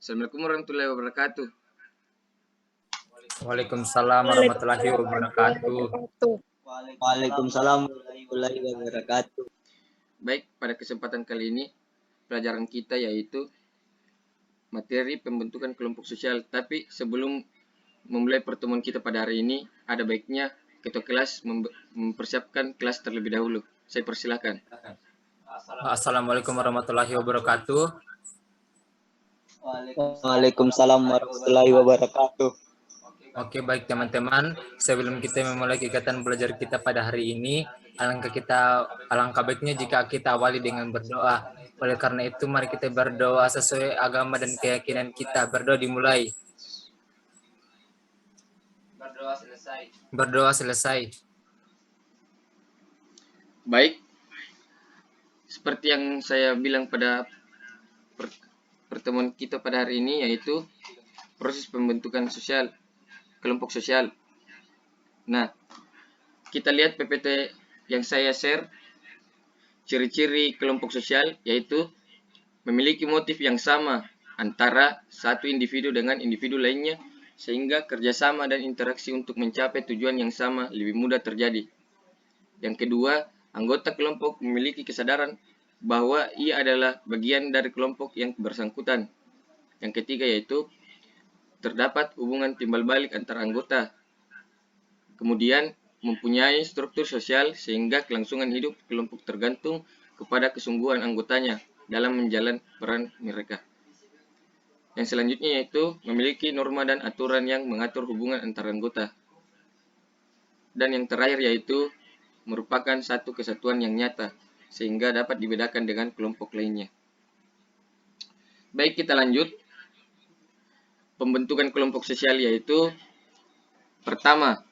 Assalamualaikum warahmatullahi wabarakatuh. Waalaikumsalam warahmatullahi wabarakatuh. Waalaikumsalam warahmatullahi wabarakatuh. Baik, pada kesempatan kali ini pelajaran kita yaitu materi pembentukan kelompok sosial. Tapi sebelum memulai pertemuan kita pada hari ini, ada baiknya ketua kelas mempersiapkan kelas terlebih dahulu. Saya persilakan. Assalamualaikum warahmatullahi wabarakatuh. Waalaikumsalam warahmatullahi wabarakatuh. Oke, baik teman-teman. Sebelum kita memulai kegiatan belajar kita pada hari ini, alangkah baiknya jika kita awali dengan berdoa. Oleh karena itu, mari kita berdoa sesuai agama dan keyakinan kita. Berdoa dimulai. Berdoa selesai. Baik, seperti yang saya bilang pada pertemuan kita pada hari ini, yaitu proses pembentukan sosial, kelompok sosial. Nah, kita lihat PPT yang saya share. Ciri-ciri kelompok sosial yaitu memiliki motif yang sama antara satu individu dengan individu lainnya, sehingga kerjasama dan interaksi untuk mencapai tujuan yang sama lebih mudah terjadi. Yang kedua, anggota kelompok memiliki kesadaran bahwa ia adalah bagian dari kelompok yang bersangkutan. Yang ketiga yaitu terdapat hubungan timbal balik antar anggota. Kemudian mempunyai struktur sosial sehingga kelangsungan hidup kelompok tergantung kepada kesungguhan anggotanya dalam menjalankan peran mereka. Yang selanjutnya yaitu memiliki norma dan aturan yang mengatur hubungan antar anggota. Dan yang terakhir yaitu merupakan satu kesatuan yang nyata sehingga dapat dibedakan dengan kelompok lainnya. Baik, kita lanjut. Pembentukan kelompok sosial yaitu pertama,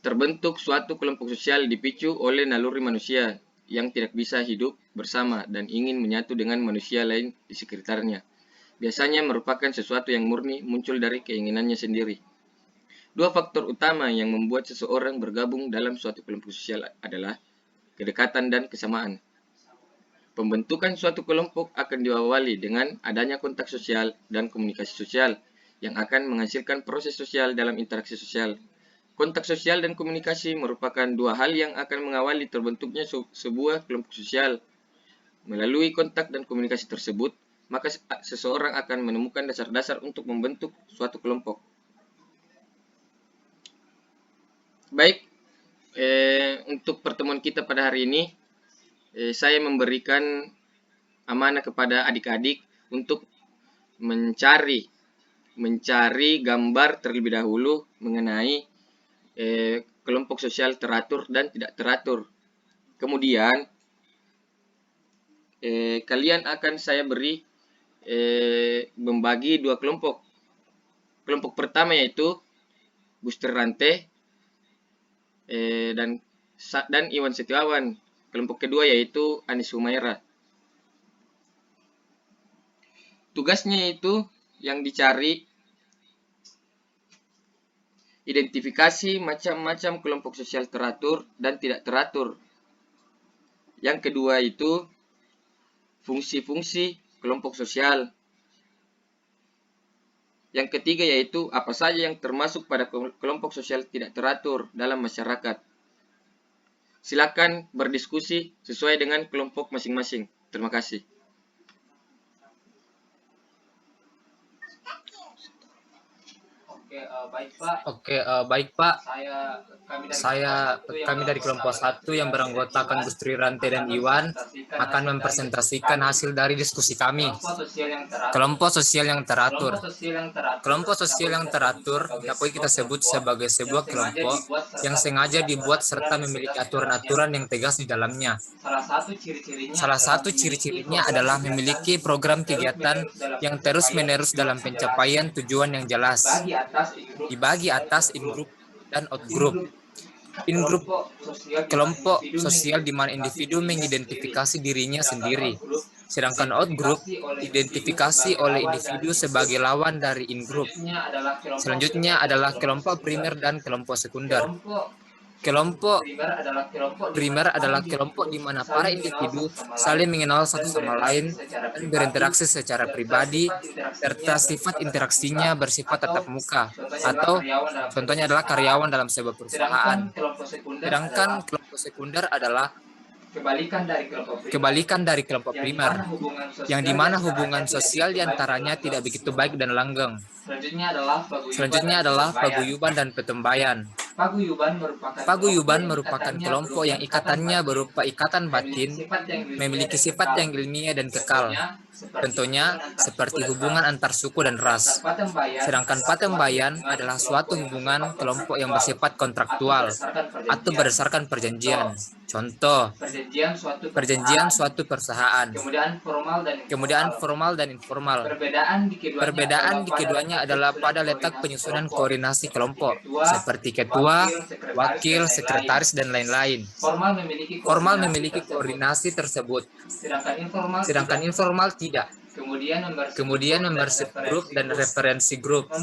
terbentuk suatu kelompok sosial dipicu oleh naluri manusia yang tidak bisa hidup bersama dan ingin menyatu dengan manusia lain di sekitarnya. Biasanya merupakan sesuatu yang murni muncul dari keinginannya sendiri. Dua faktor utama yang membuat seseorang bergabung dalam suatu kelompok sosial adalah kedekatan dan kesamaan. Pembentukan suatu kelompok akan diawali dengan adanya kontak sosial dan komunikasi sosial yang akan menghasilkan proses sosial dalam interaksi sosial. Kontak sosial dan komunikasi merupakan dua hal yang akan mengawali terbentuknya sebuah kelompok sosial. Melalui kontak dan komunikasi tersebut, maka seseorang akan menemukan dasar-dasar untuk membentuk suatu kelompok. Baik, untuk pertemuan kita pada hari ini, saya memberikan amanah kepada adik-adik untuk mencari gambar terlebih dahulu mengenai kelompok sosial teratur dan tidak teratur. Kemudian kalian akan saya beri membagi dua kelompok. Kelompok pertama yaitu Buster Rante dan Iwan Setiawan. Kelompok kedua yaitu Anis Humaira. Tugasnya itu yang dicari identifikasi macam-macam kelompok sosial teratur dan tidak teratur. Yang kedua itu fungsi-fungsi kelompok sosial. Yang ketiga yaitu apa saja yang termasuk pada kelompok sosial tidak teratur dalam masyarakat. Silakan berdiskusi sesuai dengan kelompok masing-masing. Terima kasih. Baik Pak. Kami dari kelompok 1 yang beranggotakan Gustri Rante dan Iwan akan mempresentasikan hasil dari diskusi kami. Kelompok sosial yang teratur. Kelompok sosial yang teratur dapat kita sebut sebagai sebuah kelompok yang sengaja dibuat serta memiliki aturan-aturan yang tegas di dalamnya. Salah satu ciri-cirinya adalah memiliki program kegiatan yang terus-menerus dalam pencapaian tujuan yang jelas. Dibagi atas in-group dan out-group. In-group kelompok sosial di mana individu mengidentifikasi dirinya sendiri, sedangkan out-group identifikasi oleh individu sebagai lawan dari in-group. Selanjutnya adalah kelompok primer dan kelompok sekunder. Kelompok primer adalah kelompok di mana para individu saling mengenal satu sama lain dan berinteraksi secara pribadi, serta sifat interaksinya bersifat tatap muka, atau contohnya adalah karyawan dalam sebuah perusahaan. Sedangkan kelompok sekunder adalah kebalikan dari kelompok primer, yang dimana hubungan sosial diantaranya tidak begitu baik dan langgeng. Selanjutnya adalah paguyuban dan petembayan. Paguyuban merupakan kelompok yang ikatannya berupa ikatan batin, memiliki sifat yang ilmiah dan kekal. Contohnya seperti hubungan antar suku dan ras. Sedangkan patembayan adalah suatu hubungan kelompok yang bersifat kontraktual atau berdasarkan perjanjian. Contoh, perjanjian suatu perusahaan. Kemudian formal dan informal. Perbedaan di keduanya adalah pada letak penyusunan koordinasi kelompok, seperti ketua, wakil, sekretaris, dan lain-lain. Formal memiliki koordinasi tersebut, sedangkan informal tidak. Kemudian membership group dan referensi group.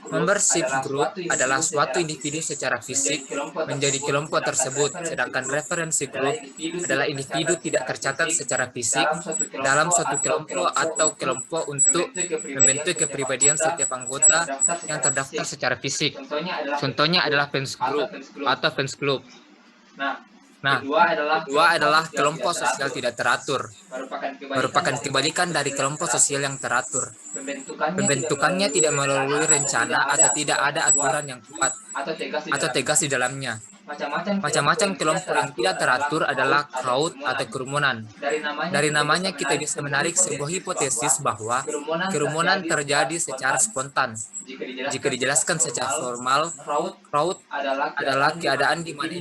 Membership group adalah suatu individu secara fisik menjadi kelompok tersebut, sedangkan referensi group adalah individu tidak tercatat secara fisik dalam suatu kelompok atau kelompok untuk membentuk kepribadian setiap anggota yang terdaftar secara fisik. Contohnya adalah fans group atau fans club. Nah, kedua adalah kelompok sosial tidak teratur, merupakan kebalikan dari kelompok sosial yang teratur. Pembentukannya tidak melalui rencana atau tidak ada aturan yang kuat atau tegas di dalamnya. Macam-macam kelompok yang tidak teratur adalah crowd atau kerumunan. Dari namanya kita bisa menarik sebuah hipotesis bahwa kerumunan terjadi secara spontan. Jika dijelaskan secara formal, crowd adalah keadaan di mana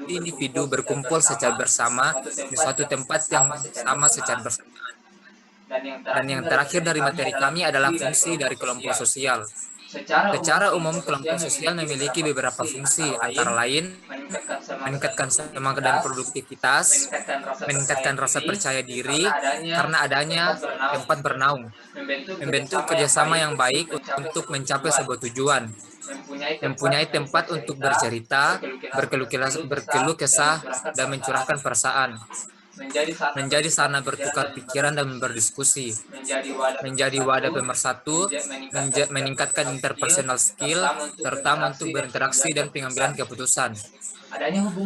individu berkumpul secara bersama di suatu tempat yang sama secara bersamaan. Dan yang terakhir dari materi kami adalah fungsi dari kelompok sosial. Secara umum, kelompok sosial memiliki beberapa fungsi, antara lain meningkatkan semangat dan produktivitas, meningkatkan rasa percaya diri karena adanya tempat bernaung, membentuk kerjasama yang baik untuk mencapai sebuah tujuan, mempunyai tempat untuk bercerita, berkeluh kesah, dan mencurahkan perasaan, menjadi sarana bertukar pikiran dan berdiskusi, menjadi wadah pemersatu, meningkatkan interpersonal skill, terutama untuk berinteraksi dan pengambilan keputusan.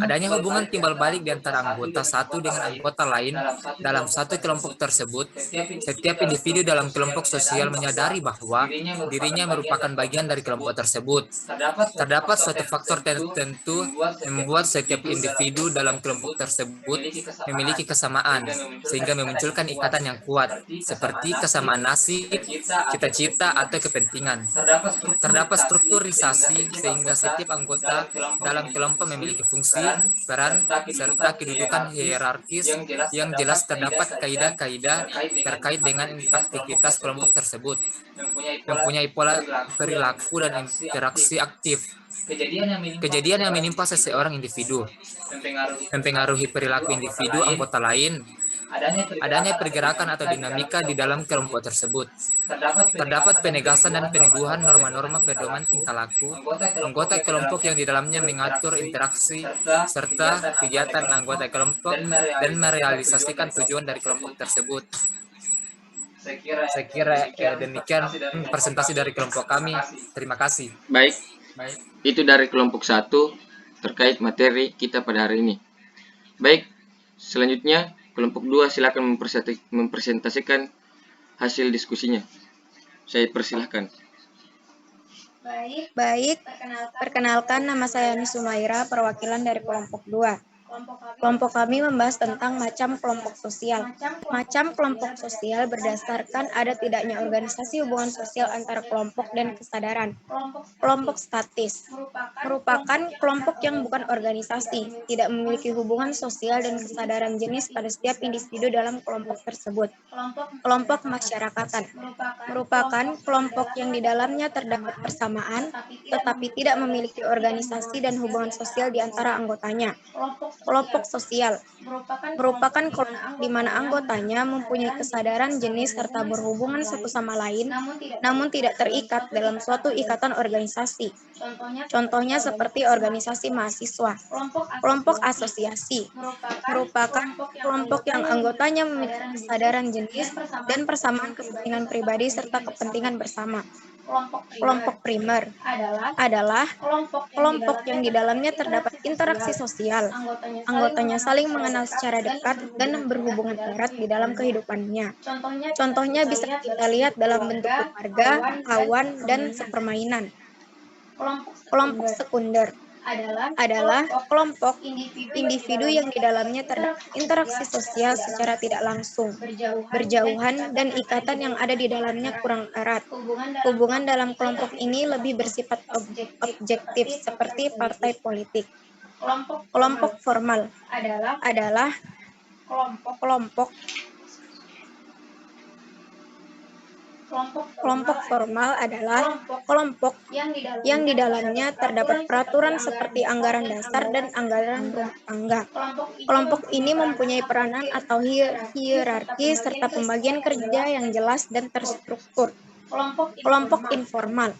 Adanya hubungan timbal balik di antara anggota satu dengan anggota lain dalam satu kelompok tersebut. Setiap individu dalam kelompok sosial menyadari bahwa dirinya merupakan bagian dari kelompok tersebut. Terdapat suatu faktor tertentu yang membuat setiap individu dalam kelompok tersebut memiliki kesamaan, sehingga memunculkan ikatan yang kuat, seperti kesamaan nasib, cita-cita, atau kepentingan. Terdapat strukturisasi sehingga setiap anggota dalam kelompok memiliki fungsi, peran, serta kedudukan hierarkis yang jelas. Terdapat kaidah-kaidah terkait dengan aktivitas kelompok tersebut, mempunyai pola perilaku dan interaksi aktif. Kejadian yang menimpa seseorang individu mempengaruhi perilaku individu anggota lain. Adanya pergerakan atau dinamika di dalam kelompok tersebut. Terdapat penegasan dan peneguhan norma-norma pedoman tingkah laku anggota kelompok yang di dalamnya mengatur interaksi serta kegiatan anggota kelompok dan merealisasikan tujuan dari kelompok tersebut. Saya kira demikian presentasi dari kelompok kami. Terima kasih. Baik, itu dari kelompok 1 terkait materi kita pada hari ini. Baik, selanjutnya kelompok 2 silakan mempresentasikan hasil diskusinya. Saya persilahkan. Baik, perkenalkan nama saya Ani Sumaira, perwakilan dari kelompok 2. Kelompok kami membahas tentang macam kelompok sosial. Macam kelompok sosial berdasarkan ada tidaknya organisasi hubungan sosial antara kelompok dan kesadaran. Kelompok statis merupakan kelompok yang bukan organisasi, tidak memiliki hubungan sosial dan kesadaran jenis pada setiap individu dalam kelompok tersebut. Kelompok masyarakatan merupakan kelompok yang di dalamnya terdapat persamaan, tetapi tidak memiliki organisasi dan hubungan sosial di antara anggotanya. Kelompok sosial merupakan kelompok di mana anggotanya mempunyai kesadaran jenis serta berhubungan satu sama lain, namun tidak terikat dalam suatu ikatan organisasi. Contohnya seperti organisasi mahasiswa. Kelompok asosiasi merupakan kelompok yang anggotanya memiliki kesadaran jenis dan persamaan kepentingan pribadi serta kepentingan bersama. Kelompok primer adalah kelompok yang di dalamnya terdapat interaksi sosial. Anggotanya saling mengenal secara dekat dan berhubungan erat di dalam kehidupannya. Contohnya bisa kita lihat dalam bentuk keluarga, kawan, dan sepermainan. Kelompok sekunder adalah kelompok individu yang di dalamnya terdapat interaksi sosial secara tidak langsung, berjauhan, dan ikatan yang ada di dalamnya kurang erat. Hubungan dalam kelompok ini lebih bersifat objektif seperti partai politik. Kelompok formal adalah kelompok formal adalah kelompok yang di dalamnya terdapat peraturan seperti anggaran dasar dan anggaran rumah tangga. Kelompok ini mempunyai peranan atau hierarki serta pembagian kerja yang jelas dan terstruktur. Kelompok informal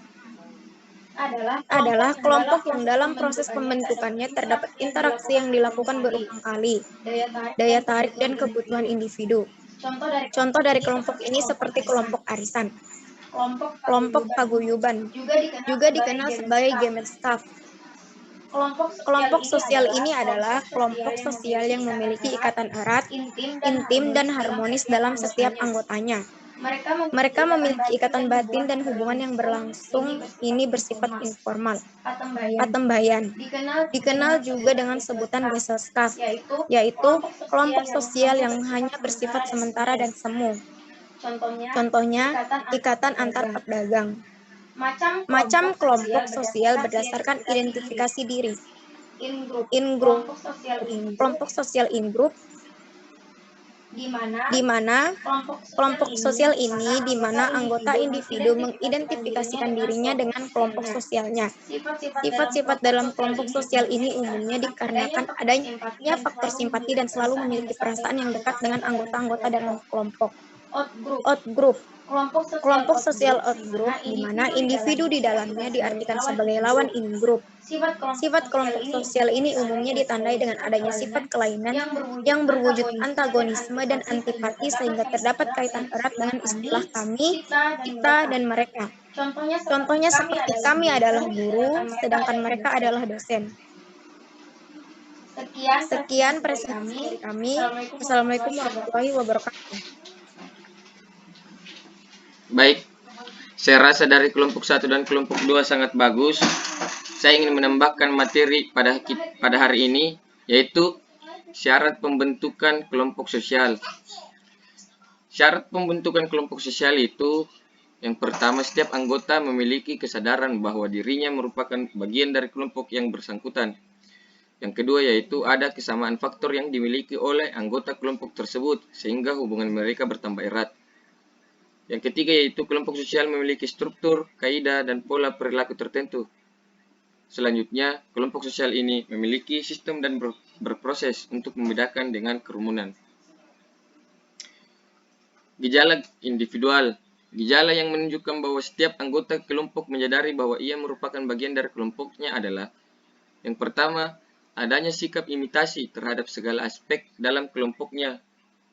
adalah kelompok yang dalam proses pembentukannya terdapat interaksi yang dilakukan berulang kali, daya tarik dan kebutuhan individu. Contoh dari kelompok ini seperti kelompok arisan, kelompok paguyuban, juga dikenal sebagai Gemeinschaft. Kelompok sosial ini adalah kelompok sosial yang memiliki ikatan erat, intim, dan harmonis dalam setiap anggotanya. Mereka memiliki ikatan batin dan hubungan yang berlangsung ini bersifat informal. Patembayan dikenal juga dengan sebutan Gesellschaft, yaitu kelompok sosial yang hanya bersifat sementara dan semu. Contohnya, ikatan antar pedagang. Macam kelompok sosial berdasarkan identifikasi diri. In-group, kelompok sosial in-group, di mana kelompok sosial ini di mana anggota individu mengidentifikasikan dirinya dengan kelompok sosialnya. Sifat-sifat dalam kelompok sosial ini umumnya dikarenakan adanya faktor simpati dan selalu memiliki perasaan yang dekat dengan anggota-anggota dalam kelompok. Outgroup, kelompok sosial outgroup di mana individu di dalamnya diartikan sebagai lawan in-group. Sifat kelompok sosial ini umumnya ditandai dengan adanya sifat kelainan yang berwujud antagonisme dan antipati sehingga terdapat kaitan erat dengan istilah kami, kita, dan mereka. Contohnya seperti kami adalah guru, sedangkan mereka adalah dosen. Sekian presentasi dari kami. Assalamualaikum warahmatullahi wabarakatuh. Baik, saya rasa dari kelompok 1 dan kelompok 2 sangat bagus. Saya ingin menambahkan materi pada hari ini, yaitu syarat pembentukan kelompok sosial. Syarat pembentukan kelompok sosial itu, yang pertama, setiap anggota memiliki kesadaran bahwa dirinya merupakan bagian dari kelompok yang bersangkutan. Yang kedua, yaitu ada kesamaan faktor yang dimiliki oleh anggota kelompok tersebut, sehingga hubungan mereka bertambah erat. Yang ketiga, yaitu kelompok sosial memiliki struktur, kaidah, dan pola perilaku tertentu. Selanjutnya, kelompok sosial ini memiliki sistem dan berproses untuk membedakan dengan kerumunan. Gejala individual. Gejala yang menunjukkan bahwa setiap anggota kelompok menyadari bahwa ia merupakan bagian dari kelompoknya adalah: yang pertama, adanya sikap imitasi terhadap segala aspek dalam kelompoknya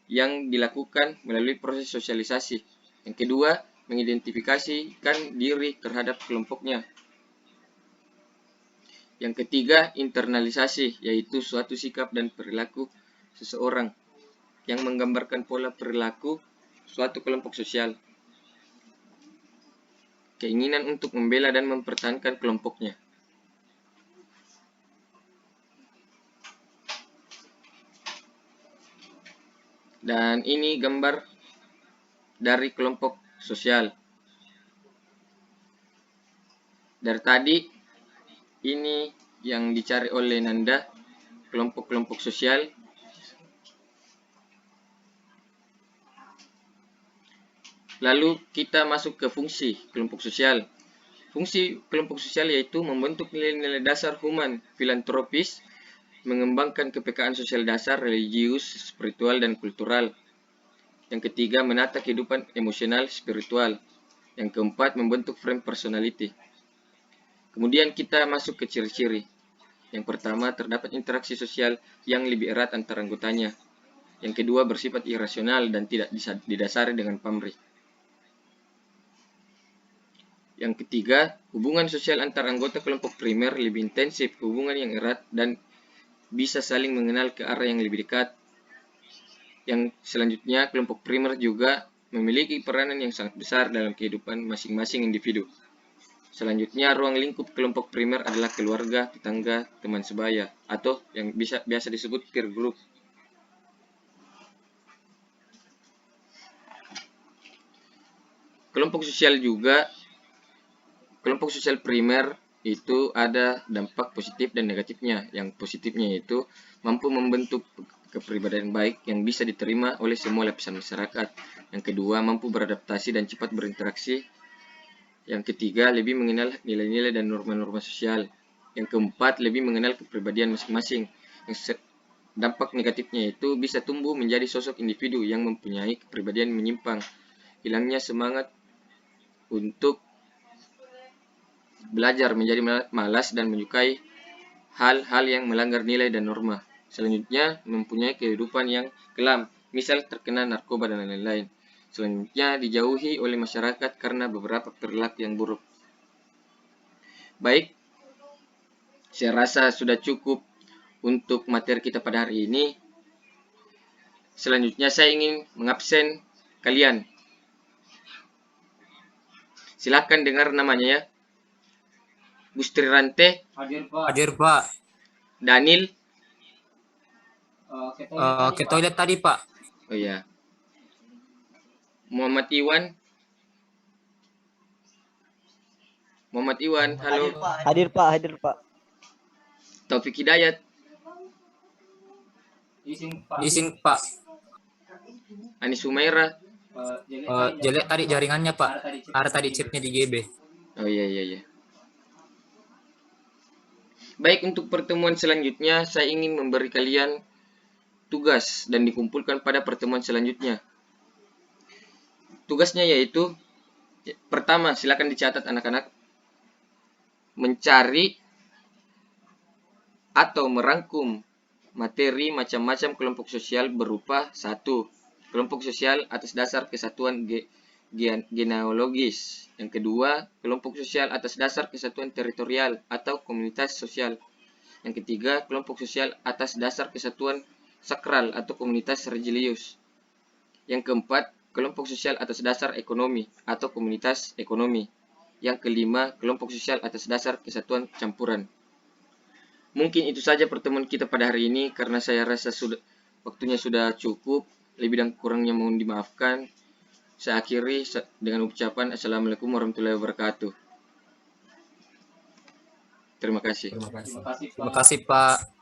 yang dilakukan melalui proses sosialisasi. Yang kedua, mengidentifikasikan diri terhadap kelompoknya. Yang ketiga, internalisasi, yaitu suatu sikap dan perilaku seseorang yang menggambarkan pola perilaku suatu kelompok sosial. Keinginan untuk membela dan mempertahankan kelompoknya. Dan ini gambar dari kelompok sosial. Dari tadi, ini yang dicari oleh Nanda, kelompok-kelompok sosial. Lalu kita masuk ke fungsi kelompok sosial. Fungsi kelompok sosial yaitu membentuk nilai-nilai dasar human filantropis mengembangkan kepekaan sosial dasar, religius, spiritual, dan kultural. Yang ketiga, menata kehidupan emosional, spiritual. Yang keempat, membentuk frame personality. Kemudian kita masuk ke ciri-ciri. Yang pertama, terdapat interaksi sosial yang lebih erat antar anggotanya. Yang kedua, bersifat irasional dan tidak didasari dengan pamrih. Yang ketiga, hubungan sosial antar anggota kelompok primer lebih intensif, hubungan yang erat dan bisa saling mengenal ke arah yang lebih dekat. Yang selanjutnya, kelompok primer juga memiliki peranan yang sangat besar dalam kehidupan masing-masing individu. Selanjutnya, ruang lingkup kelompok primer adalah keluarga, tetangga, teman sebaya, atau yang biasa disebut peer group. Kelompok sosial primer itu ada dampak positif dan negatifnya. Yang positifnya itu mampu membentuk kepribadian baik yang bisa diterima oleh semua lapisan masyarakat. Yang kedua, mampu beradaptasi dan cepat berinteraksi. Yang ketiga, lebih mengenal nilai-nilai dan norma-norma sosial. Yang keempat, lebih mengenal kepribadian masing-masing. Dampak negatifnya itu bisa tumbuh menjadi sosok individu yang mempunyai kepribadian menyimpang, hilangnya semangat untuk belajar, menjadi malas dan menyukai hal-hal yang melanggar nilai dan norma. Selanjutnya, mempunyai kehidupan yang kelam, misal terkena narkoba dan lain-lain. Selanjutnya, dijauhi oleh masyarakat karena beberapa perilaku yang buruk. Baik, saya rasa sudah cukup untuk materi kita pada hari ini. Selanjutnya, saya ingin mengabsen kalian. Silakan dengar namanya ya. Gustri Rante, Hadir, Pak. Daniel. Ke toilet tadi, Pak. Oh ya. Muhammad Iwan. Halo. Hadir Pak. Taufik Hidayat. Izin, Pak. Anis Sumaira. Jelek tadi jaringannya, Pak. Ada tadi chipnya di GB. Oh iya. Baik, untuk pertemuan selanjutnya saya ingin memberi kalian tugas dan dikumpulkan pada pertemuan selanjutnya. Tugasnya yaitu, pertama, silakan dicatat anak-anak, mencari atau merangkum materi macam-macam kelompok sosial berupa 1. Kelompok sosial atas dasar kesatuan genealogis. Yang kedua, kelompok sosial atas dasar kesatuan teritorial atau komunitas sosial. Yang ketiga, kelompok sosial atas dasar kesatuan sakral atau komunitas religius. Yang keempat, kelompok sosial atas dasar ekonomi atau komunitas ekonomi. Yang kelima, kelompok sosial atas dasar kesatuan campuran. Mungkin itu saja pertemuan kita pada hari ini, karena saya rasa waktunya sudah cukup. Lebih dan kurangnya mohon dimaafkan. Saya akhiri dengan ucapan Assalamualaikum warahmatullahi wabarakatuh. Terima kasih. Terima kasih, Pak.